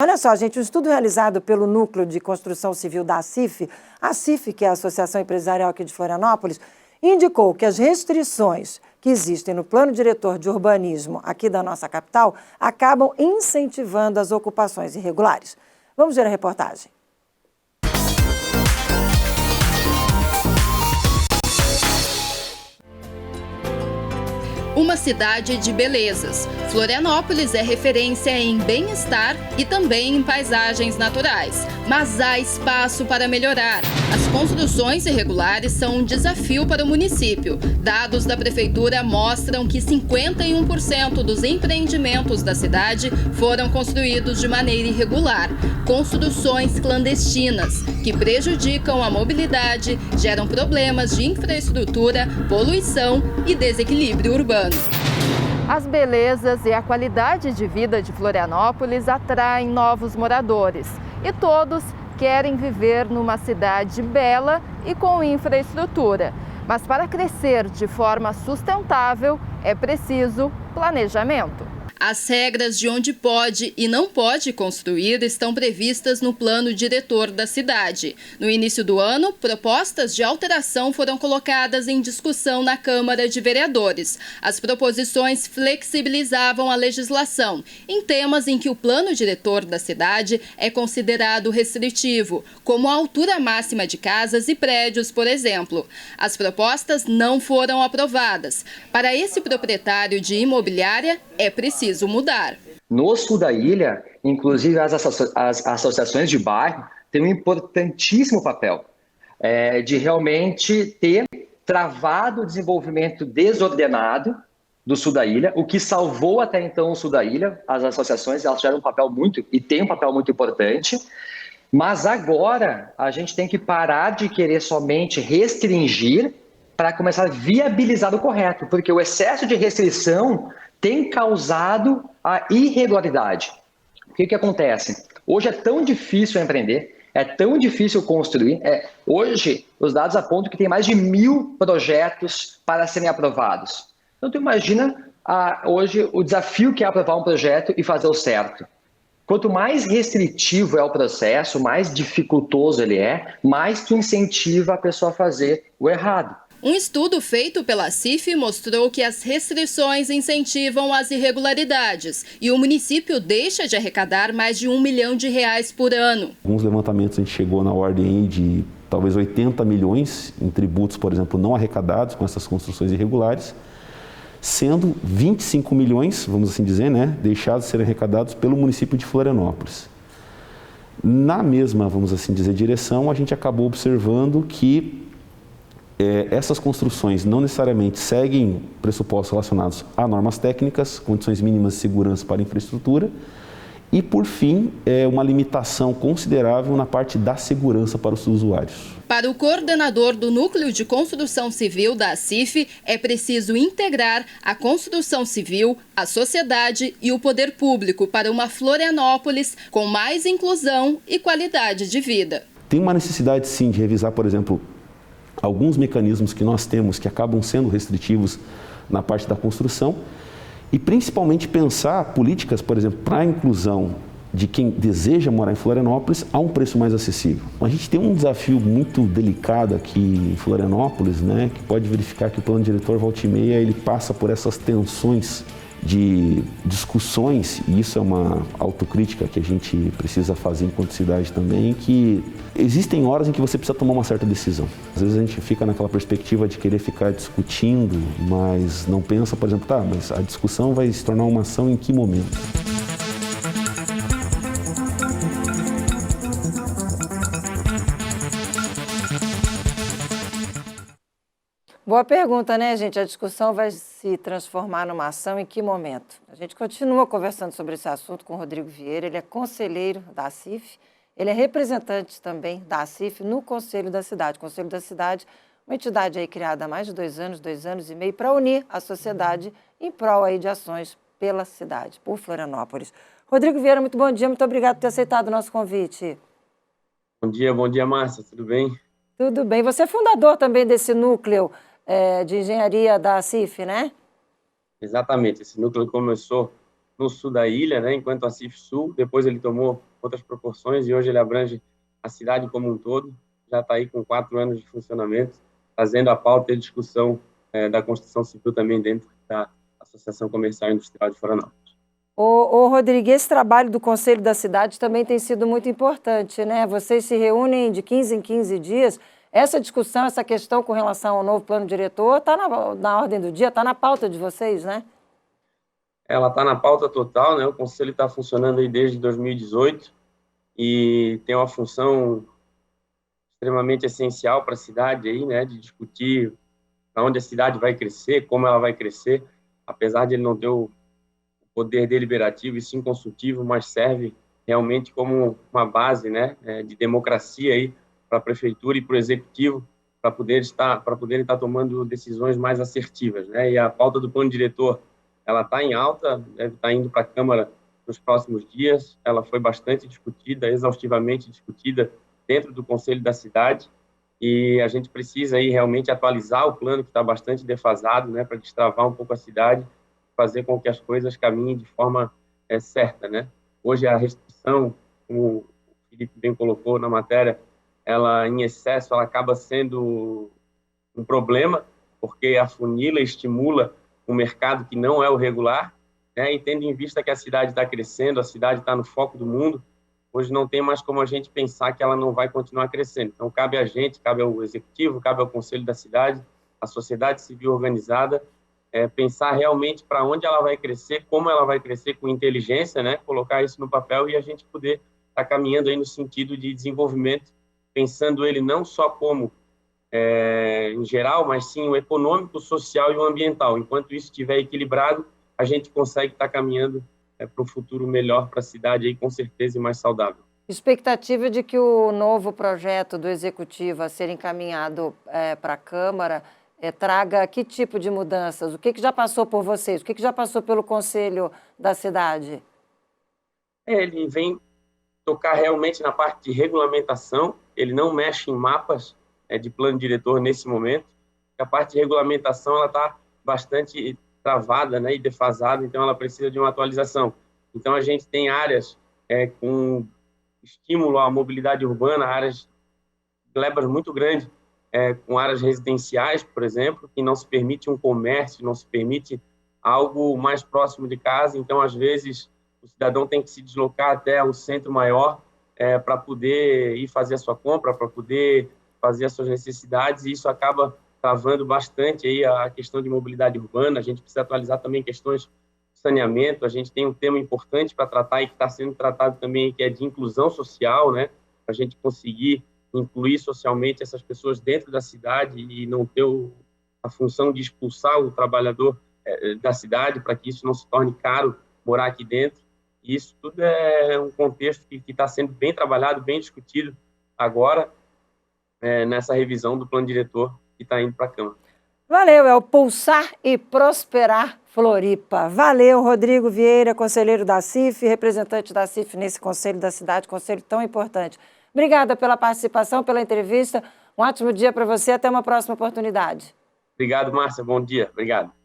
Olha só, gente, um estudo realizado pelo Núcleo de Construção Civil da ACIF, a ACIF, que é a Associação Empresarial aqui de Florianópolis, indicou que as restrições que existem no Plano Diretor de Urbanismo aqui da nossa capital acabam incentivando as ocupações irregulares. Vamos ver a reportagem. Uma cidade de belezas. Florianópolis é referência em bem-estar e também em paisagens naturais. Mas há espaço para melhorar. As construções irregulares são um desafio para o município. Dados da prefeitura mostram que 51% dos empreendimentos da cidade foram construídos de maneira irregular. Construções clandestinas, que prejudicam a mobilidade, geram problemas de infraestrutura, poluição e desequilíbrio urbano. As belezas e a qualidade de vida de Florianópolis atraem novos moradores. E todos querem viver numa cidade bela e com infraestrutura. Mas para crescer de forma sustentável, é preciso planejamento. As regras de onde pode e não pode construir estão previstas no plano diretor da cidade. No início do ano, propostas de alteração foram colocadas em discussão na Câmara de Vereadores. As proposições flexibilizavam a legislação em temas em que o plano diretor da cidade é considerado restritivo, como a altura máxima de casas e prédios, por exemplo. As propostas não foram aprovadas. Para esse proprietário de imobiliária, é preciso mudar. No sul da ilha, inclusive as associações de bairro têm um importantíssimo papel de realmente ter travado o desenvolvimento desordenado do sul da ilha, o que salvou até então o sul da ilha. As associações, elas tiveram um papel têm um papel muito importante, mas agora a gente tem que parar de querer somente restringir para começar a viabilizar o correto, porque o excesso de restrição tem causado a irregularidade. O que acontece? Hoje é tão difícil empreender, é tão difícil construir. Hoje, os dados apontam que tem mais de 1.000 projetos para serem aprovados. Então, tu imagina hoje o desafio que é aprovar um projeto e fazer o certo. Quanto mais restritivo é o processo, mais dificultoso ele é, mais tu incentiva a pessoa a fazer o errado. Um estudo feito pela CIF mostrou que as restrições incentivam as irregularidades e o município deixa de arrecadar mais de R$1 milhão por ano. Alguns levantamentos a gente chegou na ordem de talvez 80 milhões em tributos, por exemplo, não arrecadados com essas construções irregulares, sendo 25 milhões, vamos assim dizer, deixados de serem arrecadados pelo município de Florianópolis. Na mesma, vamos assim dizer, direção, a gente acabou observando que essas construções não necessariamente seguem pressupostos relacionados a normas técnicas, condições mínimas de segurança para a infraestrutura e, por fim, uma limitação considerável na parte da segurança para os usuários. Para o coordenador do Núcleo de Construção Civil da ACIF, é preciso integrar a construção civil, a sociedade e o poder público para uma Florianópolis com mais inclusão e qualidade de vida. Tem uma necessidade, sim, de revisar, por exemplo, alguns mecanismos que nós temos que acabam sendo restritivos na parte da construção e principalmente pensar políticas, por exemplo, para a inclusão de quem deseja morar em Florianópolis a um preço mais acessível. A gente tem um desafio muito delicado aqui em Florianópolis, que pode verificar que o plano diretor volta e meia ele passa por essas tensões de discussões, e isso é uma autocrítica que a gente precisa fazer enquanto cidade também, que existem horas em que você precisa tomar uma certa decisão. Às vezes a gente fica naquela perspectiva de querer ficar discutindo, mas não pensa, por exemplo, mas a discussão vai se tornar uma ação em que momento? Boa pergunta, né, gente? A discussão vai se transformar numa ação em que momento? A gente continua conversando sobre esse assunto com o Rodrigo Vieira, ele é conselheiro da ACIF, ele é representante também da ACIF no Conselho da Cidade. O Conselho da Cidade, uma entidade aí criada há mais de 2 anos e meio, para unir a sociedade em prol aí de ações pela cidade, por Florianópolis. Rodrigo Vieira, muito bom dia, muito obrigado por ter aceitado o nosso convite. Bom dia, Márcia, tudo bem? Tudo bem. Você é fundador também desse núcleo de engenharia da ACIF, né? Exatamente. Esse núcleo começou no sul da ilha, enquanto a ACIF Sul, depois ele tomou outras proporções, e hoje ele abrange a cidade como um todo. Já está aí com 4 anos de funcionamento, trazendo a pauta e a discussão da construção civil também dentro da Associação Comercial e Industrial de Florianópolis. Rodrigo, esse trabalho do Conselho da Cidade também tem sido muito importante, né? Vocês se reúnem de 15 em 15 dias. Essa discussão, essa questão com relação ao novo plano diretor está na ordem do dia, está na pauta de vocês, né? Ela está na pauta total, né? O Conselho está funcionando aí desde 2018 e tem uma função extremamente essencial para a cidade aí, né? De discutir para onde a cidade vai crescer, como ela vai crescer, apesar de ele não ter o poder deliberativo e sim consultivo, mas serve realmente como uma base, né? De democracia aí para a prefeitura e para o executivo para poderem estar tomando decisões mais assertivas, né? E a pauta do plano diretor ela está em alta, deve estar indo para a Câmara nos próximos dias. Ela foi bastante discutida, exaustivamente discutida dentro do Conselho da Cidade, e a gente precisa aí realmente atualizar o plano que está bastante defasado, né, para destravar um pouco a cidade, fazer com que as coisas caminhem de forma certa, né? Hoje a restrição, como o Felipe bem colocou na matéria, ela em excesso ela acaba sendo um problema, porque afunila, estimula um mercado que não é o regular, né? E tendo em vista que a cidade está crescendo, a cidade está no foco do mundo, hoje não tem mais como a gente pensar que ela não vai continuar crescendo. Então, cabe a gente, cabe ao Executivo, cabe ao Conselho da Cidade, à sociedade civil organizada, pensar realmente para onde ela vai crescer, como ela vai crescer com inteligência, né? Colocar isso no papel e a gente poder estar caminhando aí no sentido de desenvolvimento, pensando ele não só como em geral, mas sim o econômico, o social e o ambiental. Enquanto isso estiver equilibrado, a gente consegue estar caminhando para um futuro melhor para a cidade, aí, com certeza, e mais saudável. Expectativa de que o novo projeto do Executivo a ser encaminhado para a Câmara traga que tipo de mudanças? O que já passou por vocês? O que já passou pelo Conselho da Cidade? Ele vem tocar realmente na parte de regulamentação, ele não mexe em mapas de plano diretor nesse momento. A parte de regulamentação ela está bastante travada, né, e defasada, então ela precisa de uma atualização. Então a gente tem áreas com estímulo à mobilidade urbana, áreas glebas muito grandes, com áreas residenciais, por exemplo, que não se permite um comércio, não se permite algo mais próximo de casa, então às vezes o cidadão tem que se deslocar até um centro maior para poder ir fazer a sua compra, para poder fazer as suas necessidades, e isso acaba travando bastante aí a questão de mobilidade urbana. A gente precisa atualizar também questões de saneamento. A gente tem um tema importante para tratar e que está sendo tratado também, que é de inclusão social, né? A gente conseguir incluir socialmente essas pessoas dentro da cidade e não ter a função de expulsar o trabalhador da cidade, para que isso não se torne caro morar aqui dentro. E isso tudo é um contexto que está sendo bem trabalhado, bem discutido agora, nessa revisão do plano diretor que está indo para a Câmara. Valeu, é o Pulsar e Prosperar Floripa. Valeu, Rodrigo Vieira, conselheiro da CIF, representante da CIF nesse Conselho da Cidade, conselho tão importante. Obrigada pela participação, pela entrevista. Um ótimo dia para você, até uma próxima oportunidade. Obrigado, Márcia. Bom dia. Obrigado.